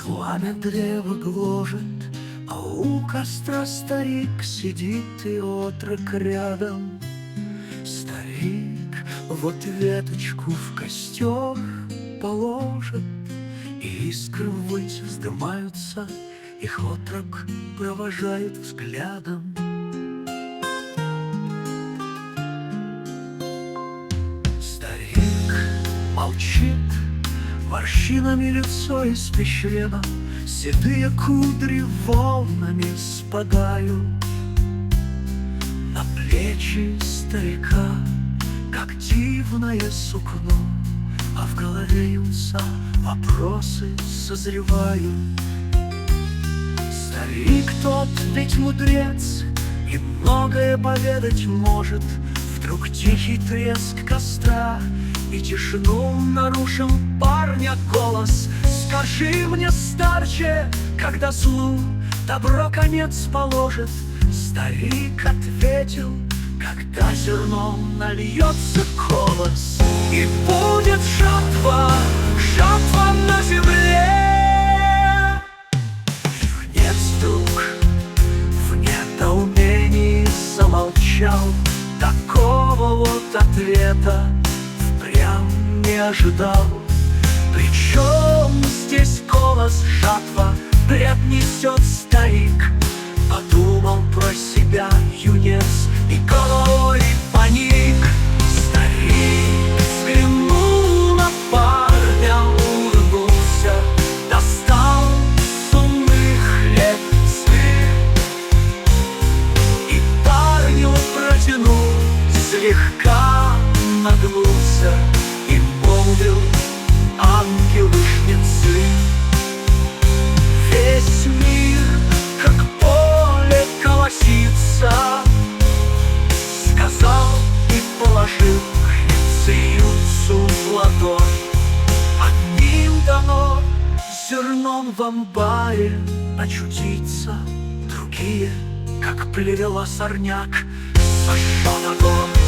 Пламя древа гложет, а у костра старик сидит и отрок рядом. Старик вот веточку в костер положит, и искры ввысь вздымаются, их отрок провожает взглядом. Старик молчит, морщинами лицо испещрено, седые кудри волнами спадают на плечи старика, как дивное сукно, а в голове юнца вопросы созревают. Старик тот ведь мудрец и многое поведать может. Вдруг тихий треск костра, и тишину нарушил парня голос: «Скажи мне, старче, когда злу добро конец положит?» Старик ответил: «Когда зерном нальется колос, и будет жатва, жатва на земле». Юнец вдруг в недоумении замолчал, такого вот ответа впрямь не ожидал. Причем здесь колос, жатва, бред несет старик? Подумал про себя юнец и головой поник. Старик взглянул на парня, улыбнулся, достал сумный хлеб свет и парню протянул, слегка нагнулся и молвил: «Ангелы-жнецы, весь мир, как поле, колосится», — сказал и положил хлебцы юнцу в ладонь. «Одним дано зерном в амбаре очутиться, другие, как плевела сорняк, сожжен огонь».